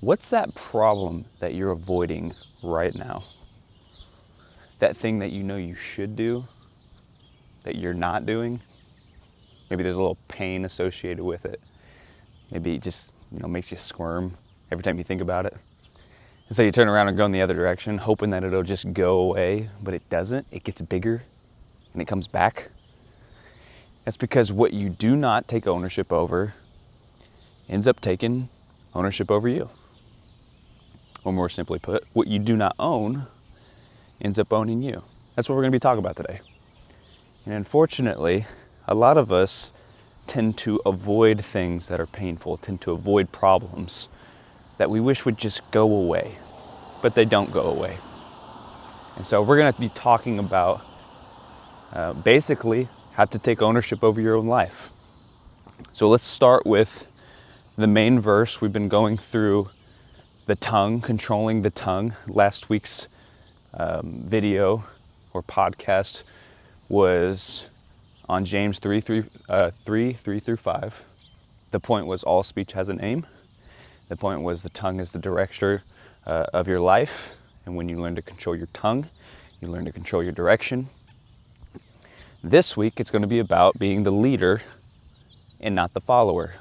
What's that problem that you're avoiding right now? That thing that you know you should do, that you're not doing? Maybe there's a little pain associated with it. Maybe it just, makes you squirm every time you think about it. And so you turn around and go in the other direction, hoping that it'll just go away, but it doesn't. It gets bigger and it comes back. That's because what you do not take ownership over ends up taking ownership over you. Or more simply put, what you do not own ends up owning you. That's what we're going to be talking about today. And unfortunately, a lot of us tend to avoid things that are painful, tend to avoid problems that we wish would just go away, but they don't go away. And so we're going to be talking about basically how to take ownership over your own life. So let's start with the main verse. We've been going through the tongue, controlling the tongue. Last week's video or podcast was on James 3 through 5. The point was all speech has an aim. The point was the tongue is the director of your life. And when you learn to control your tongue, you learn to control your direction. This week, it's going to be about being the leader and not the follower.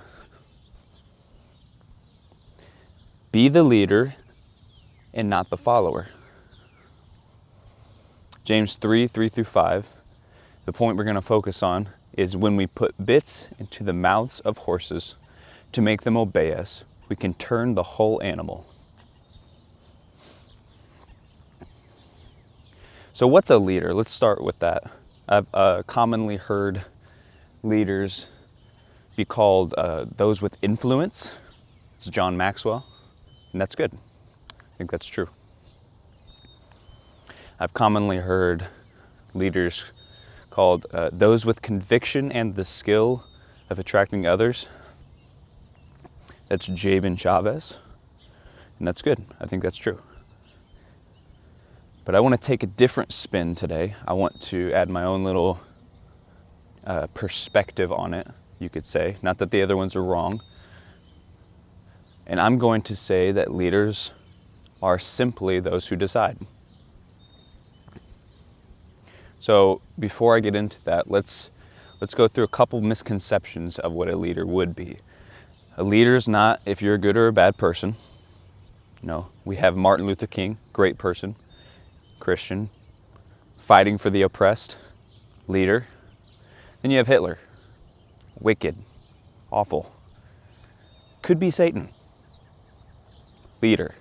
Be the leader and not the follower. James 3 through 5. The point we're going to focus on is when we put bits into the mouths of horses to make them obey us, we can turn the whole animal. So what's a leader? Let's start with that. I've commonly heard leaders be called those with influence. It's John Maxwell, and that's good. I think that's true. I've commonly heard leaders called those with conviction and the skill of attracting others. That's Jabin Chavez, and that's good. I think that's true. But I want to take a different spin today. I want to add my own little perspective on it, you could say. Not that the other ones are wrong. And I'm going to say that leaders are simply those who decide. So before I get into that, let's go through a couple misconceptions of what a leader would be. A leader is not if you're a good or a bad person. No, we have Martin Luther King, great person, Christian, fighting for the oppressed, leader. Then you have Hitler, wicked, awful, could be Satan, leader.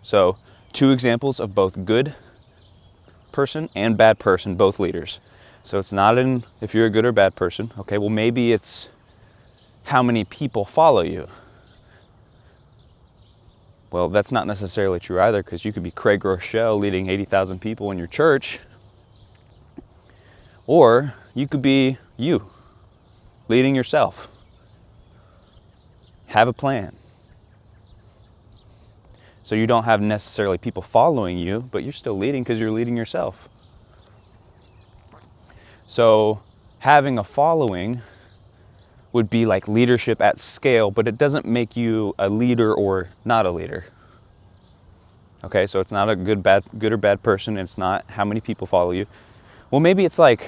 So 2 examples of both good person and bad person, both leaders. So it's not in if you're a good or bad person. Okay, well maybe it's how many people follow you. Well, that's not necessarily true either, because you could be Craig Rochelle leading 80,000 people in your church, or you could be you leading yourself. Have a plan. So you don't have necessarily people following you, but you're still leading because you're leading yourself. So having a following would be like leadership at scale, but it doesn't make you a leader or not a leader. Okay, so it's not a good or bad person. It's not how many people follow you. Well, maybe it's like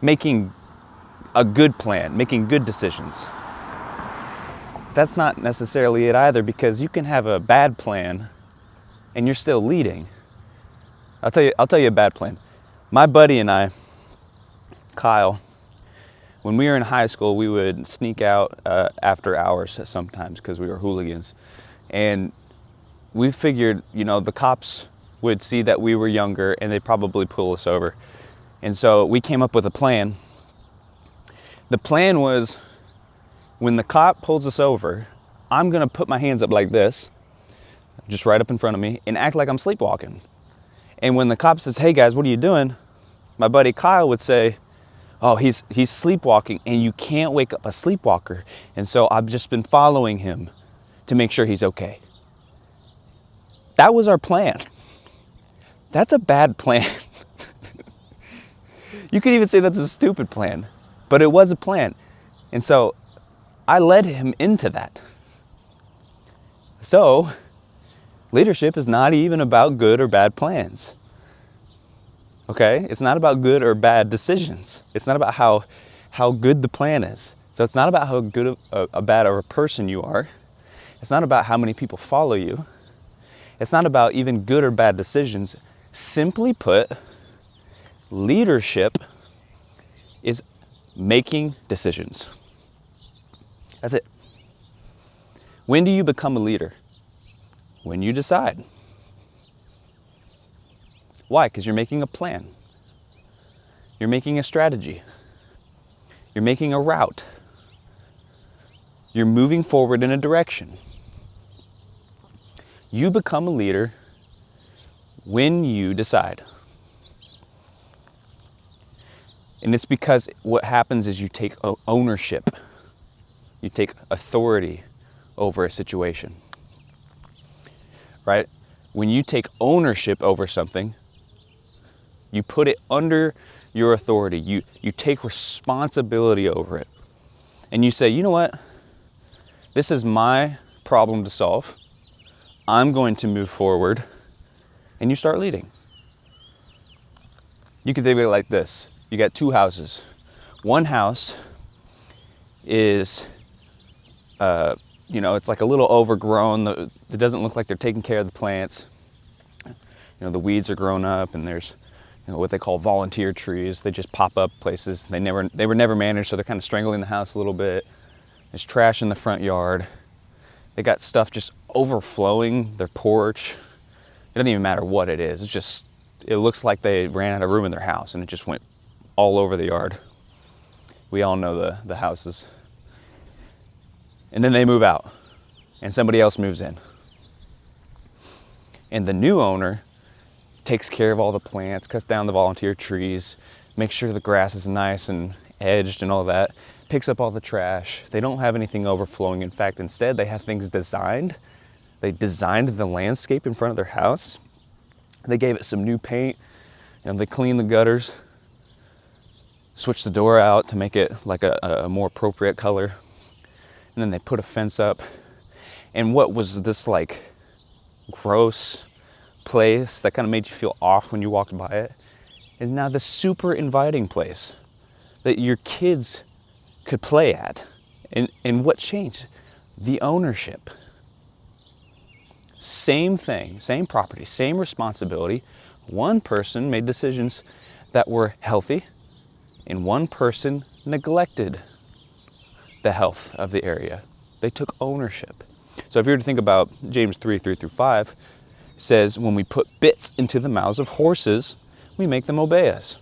making a good plan, making good decisions. That's not necessarily it either, because you can have a bad plan and you're still leading. I'll tell you a bad plan. My buddy and I, Kyle, when we were in high school, we would sneak out after hours sometimes because we were hooligans. And we figured, the cops would see that we were younger and they'd probably pull us over. And so we came up with a plan. The plan was, when the cop pulls us over, I'm going to put my hands up like this, just right up in front of me, and act like I'm sleepwalking. And when the cop says, "Hey guys, what are you doing?" my buddy Kyle would say, "Oh, he's sleepwalking, and you can't wake up a sleepwalker. And so I've just been following him to make sure he's okay." That was our plan. That's a bad plan. You could even say that's a stupid plan, but it was a plan. And so I led him into that. So leadership is not even about good or bad plans. Okay? It's not about good or bad decisions. It's not about how good the plan is. So it's not about how good a bad or a person you are. It's not about how many people follow you. It's not about even good or bad decisions. Simply put, leadership is making decisions. That's it. When do you become a leader? When you decide. Why? Because you're making a plan. You're making a strategy. You're making a route. You're moving forward in a direction. You become a leader when you decide. And it's because what happens is you take ownership. You take authority over a situation. Right? When you take ownership over something, you put it under your authority. You take responsibility over it. And you say, you know what? This is my problem to solve. I'm going to move forward. And you start leading. You can think of it like this. You got two houses. One house is, it's like a little overgrown. It doesn't look like they're taking care of the plants. The weeds are grown up, and there's what they call volunteer trees. They just pop up places. They were never managed, so they're kind of strangling the house a little bit. There's trash in the front yard. They got stuff just overflowing their porch. It doesn't even matter what it is. It looks like they ran out of room in their house and it just went all over the yard. We all know the houses. And then they move out and somebody else moves in. And the new owner takes care of all the plants, cuts down the volunteer trees, makes sure the grass is nice and edged and all that, picks up all the trash. They don't have anything overflowing. In fact, instead, they have things designed. They designed the landscape in front of their house. They gave it some new paint, and they cleaned the gutters, switched the door out to make it like a more appropriate color. And then they put a fence up. And what was this like gross place that kind of made you feel off when you walked by it is now this super inviting place that your kids could play at. And what changed? The ownership. Same thing, same property, same responsibility. One person made decisions that were healthy, and one person neglected the health of the area. They took ownership. So if you were to think about James 3:3-5, says when we put bits into the mouths of horses, we make them obey us.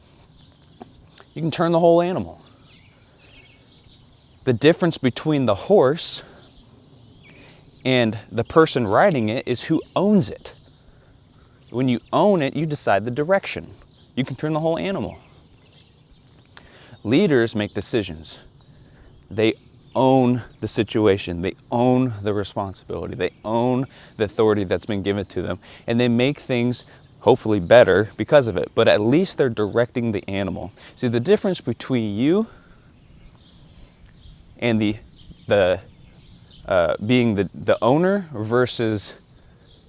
You can turn the whole animal. The difference between the horse and the person riding it is who owns it. When you own it, you decide the direction. You can turn the whole animal. Leaders make decisions. They own the situation. They own the responsibility. They own the authority that's been given to them. And they make things hopefully better because of it. But at least they're directing the animal. See, the difference between you and being the owner versus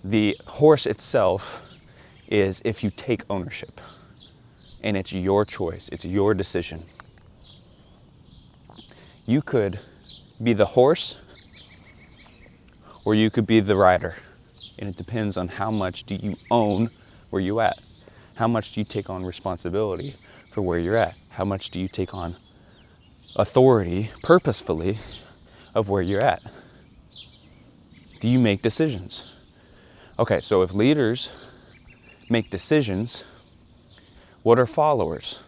the horse itself is if you take ownership. And it's your choice. It's your decision. You could be the horse or you could be the rider. And it depends on how much do you own where you're at. How much do you take on responsibility for where you're at? How much do you take on authority purposefully of where you're at? Do you make decisions? Okay, so if leaders make decisions, what are followers?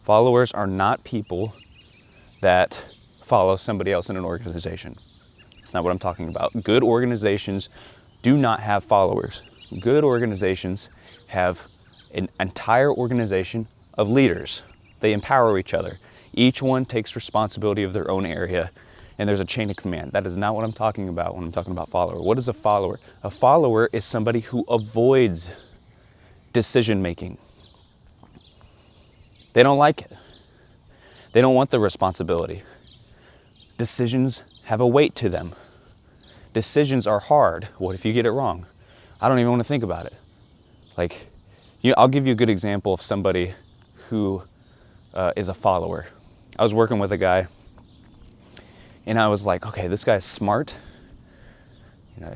Followers are not people that follow somebody else in an organization. That's not what I'm talking about. Good organizations do not have followers. Good organizations have an entire organization of leaders. They empower each other. Each one takes responsibility of their own area, and there's a chain of command. That is not what I'm talking about when I'm talking about follower. What is a follower? A follower is somebody who avoids decision making. They don't like it. They don't want the responsibility. Decisions have a weight to them. Decisions are hard. What if you get it wrong? I don't even want to think about it. Like, I'll give you a good example of somebody who is a follower. I was working with a guy, and I was like, okay, this guy's smart.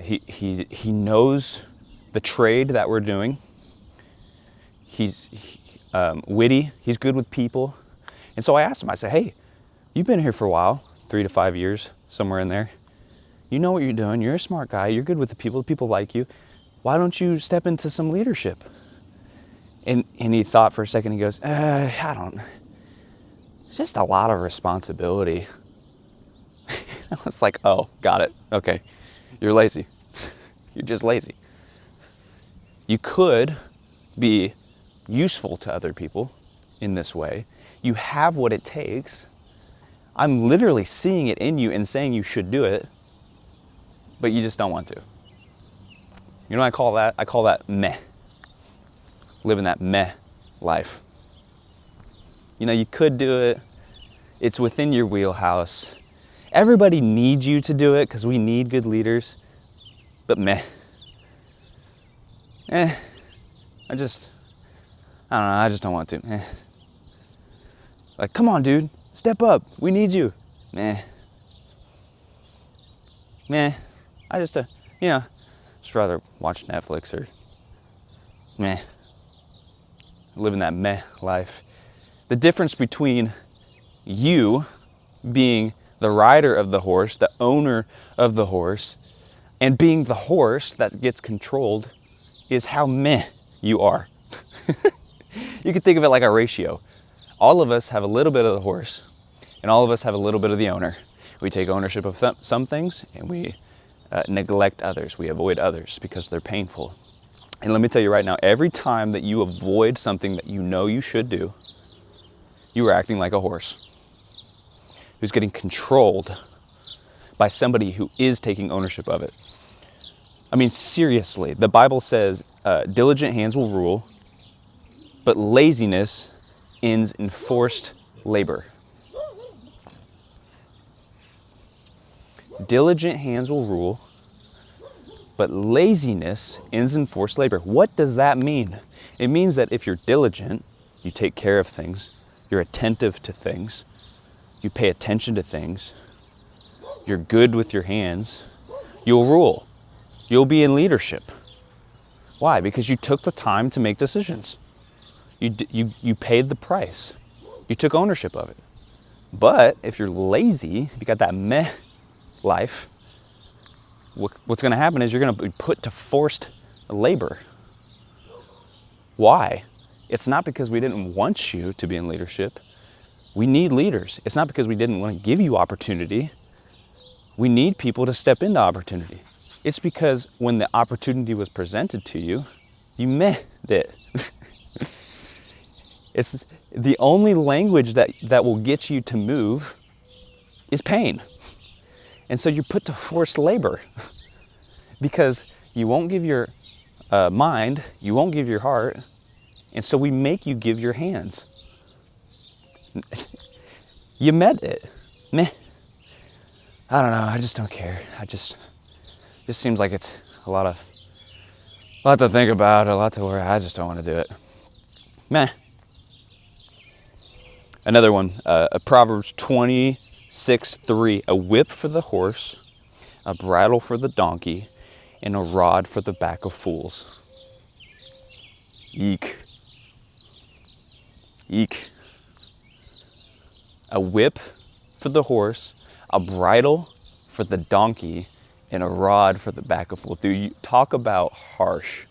He knows the trade that we're doing. He's witty. He's good with people. And so I asked him, I said, hey, you've been here for a while, 3 to 5 years, somewhere in there. You know what you're doing. You're a smart guy. You're good with the people. The people like you. Why don't you step into some leadership? And he thought for a second. He goes, I don't. It's just a lot of responsibility. I was like, oh, got it. Okay. You're lazy. You're just lazy. You could be useful to other people in this way. You have what it takes. I'm literally seeing it in you and saying you should do it, but you just don't want to. You know what I call that? I call that meh. Living that meh life. You could do it. It's within your wheelhouse. Everybody needs you to do it because we need good leaders, but meh. I don't know, I just don't want to. Like, come on, dude, step up. We need you. Meh. I just rather watch Netflix or meh. Living that meh life. The difference between you being the rider of the horse, the owner of the horse, and being the horse that gets controlled is how meh you are. You can think of it like a ratio. All of us have a little bit of the horse, and all of us have a little bit of the owner. We take ownership of some things, and we neglect others. We avoid others because they're painful. And let me tell you right now, every time that you avoid something that you know you should do, you are acting like a horse who's getting controlled by somebody who is taking ownership of it. I mean, seriously, the Bible says diligent hands will rule, but laziness ends in forced labor. Diligent hands will rule, but laziness ends in forced labor. What does that mean? It means that if you're diligent, you take care of things, you're attentive to things, you pay attention to things, you're good with your hands, you'll rule. You'll be in leadership. Why? Because you took the time to make decisions. You paid the price. You took ownership of it. But if you're lazy, if you got that meh life, what's going to happen is you're going to be put to forced labor. Why? It's not because we didn't want you to be in leadership. We need leaders. It's not because we didn't want to give you opportunity. We need people to step into opportunity. It's because when the opportunity was presented to you, you meant it. It's the only language that will get you to move is pain. And so you're put to forced labor because you won't give your mind, you won't give your heart, and so we make you give your hands. You meant it. Meh. I don't know, I just don't care. Just seems like it's a lot to think about, a lot to worry. I just don't want to do it. Meh. Another one, Proverbs 26:3. A whip for the horse, a bridle for the donkey, and a rod for the back of fools. Eek. Eek. A whip for the horse, a bridle for the donkey, and a rod for the back of fools. Dude, you talk about harsh.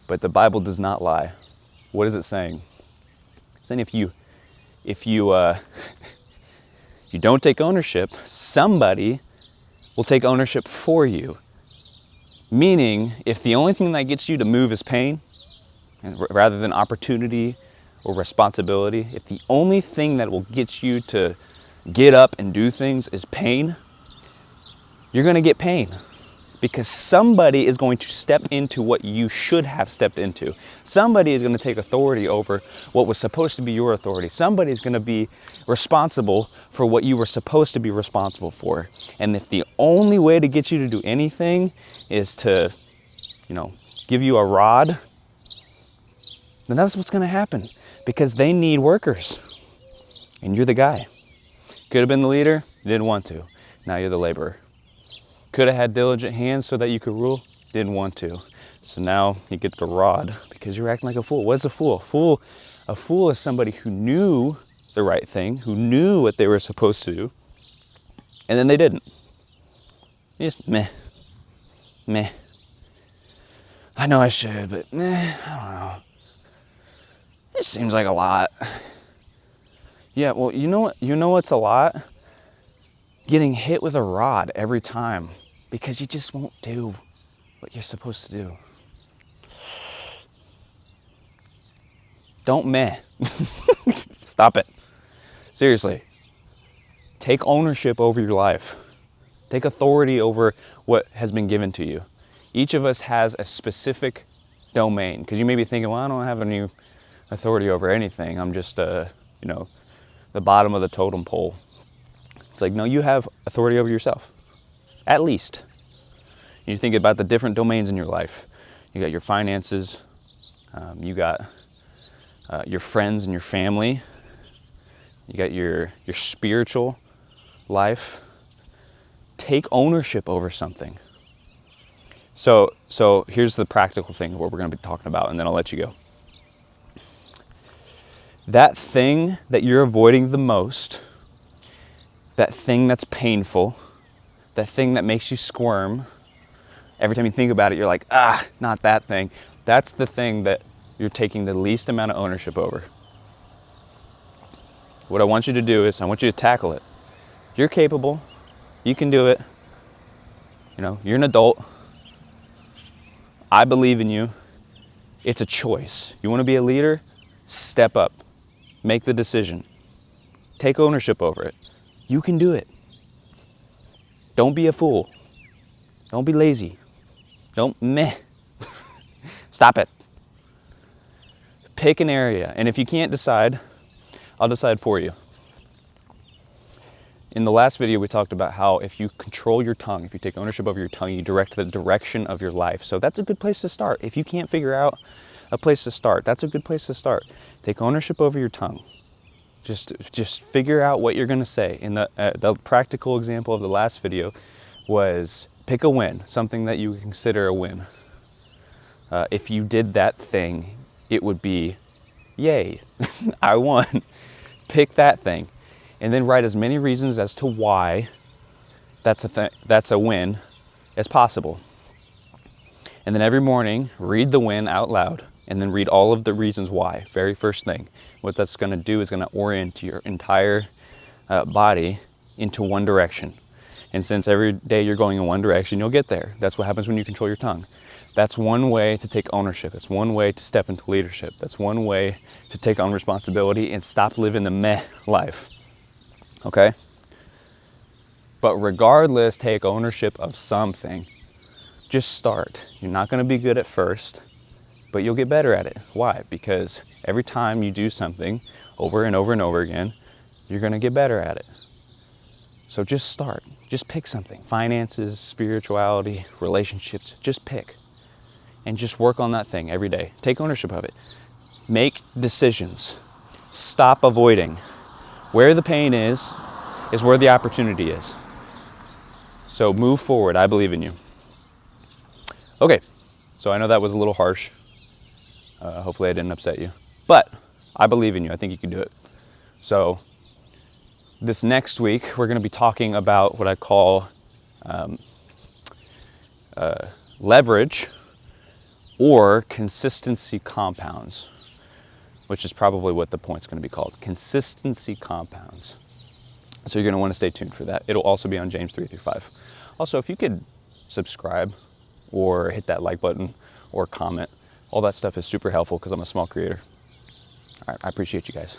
But the Bible does not lie. What is it saying? It's saying if you you don't take ownership, somebody will take ownership for you. Meaning, if the only thing that gets you to move is pain, and rather than opportunity or responsibility, if the only thing that will get you to get up and do things is pain, you're going to get pain. because somebody is going to step into what you should have stepped into. Somebody is going to take authority over what was supposed to be your authority. Somebody is going to be responsible for what you were supposed to be responsible for. And if the only way to get you to do anything is to, give you a rod, then that's what's going to happen, because they need workers. And you're the guy. Could have been the leader, you didn't want to. Now you're the laborer. Could have had diligent hands so that you could rule, didn't want to. So now you get the rod because you're acting like a fool. What's a fool? A fool is somebody who knew the right thing, who knew what they were supposed to do, and then they didn't. Just meh. I know I should, but I don't know. It seems like a lot. Yeah, well, you know what's a lot? Getting hit with a rod every time because you just won't do what you're supposed to do. Don't meh. Stop it. Seriously. Take ownership over your life. Take authority over what has been given to you. Each of us has a specific domain, because you may be thinking, well, I don't have any authority over anything. I'm just, the bottom of the totem pole. It's like, no, you have authority over yourself, at least. You think about the different domains in your life. You got your finances, you got your friends and your family, you got your spiritual life. Take ownership over something. So here's the practical thing of what we're going to be talking about, and then I'll let you go. That thing that you're avoiding the most, that thing that's painful, that thing that makes you squirm, every time you think about it, you're like, not that thing. That's the thing that you're taking the least amount of ownership over. What I want you to do is I want you to tackle it. You're capable. You can do it. You're an adult. I believe in you. It's a choice. You want to be a leader? Step up. Make the decision. Take ownership over it. You can do it. Don't be a fool. Don't be lazy. Don't meh. Stop it. Pick an area. And if you can't decide, I'll decide for you. In the last video, we talked about how if you control your tongue, if you take ownership over your tongue, you direct the direction of your life. So that's a good place to start. If you can't figure out a place to start, that's a good place to start. Take ownership over your tongue. Just figure out what you're going to say. In the practical example of the last video was pick a win, something that you consider a win. If you did that thing, it would be, yay, I won. Pick that thing. And then write as many reasons as to why that's a win as possible. And then every morning, read the win out loud, and then read all of the reasons why. Very first thing. What that's going to do is going to orient your entire body into one direction. And since every day you're going in one direction, you'll get there. That's what happens when you control your tongue. That's one way to take ownership. It's one way to step into leadership. That's one way to take on responsibility and stop living the meh life. Okay? But regardless, take ownership of something. Just start. You're not going to be good at first, but you'll get better at it. Why? Because every time you do something over and over and over again, you're going to get better at it. So just start. Just pick something. Finances, spirituality, relationships. Just pick. And just work on that thing every day. Take ownership of it. Make decisions. Stop avoiding. Where the pain is where the opportunity is. So move forward. I believe in you. Okay, so I know that was a little harsh. Hopefully I didn't upset you. But I believe in you. I think you can do it. So this next week, we're going to be talking about what I call leverage or consistency compounds, which is probably what the point's going to be called. Consistency compounds. So you're going to want to stay tuned for that. It'll also be on James 3-5. Also, if you could subscribe or hit that like button or comment, all that stuff is super helpful because I'm a small creator. All right, I appreciate you guys.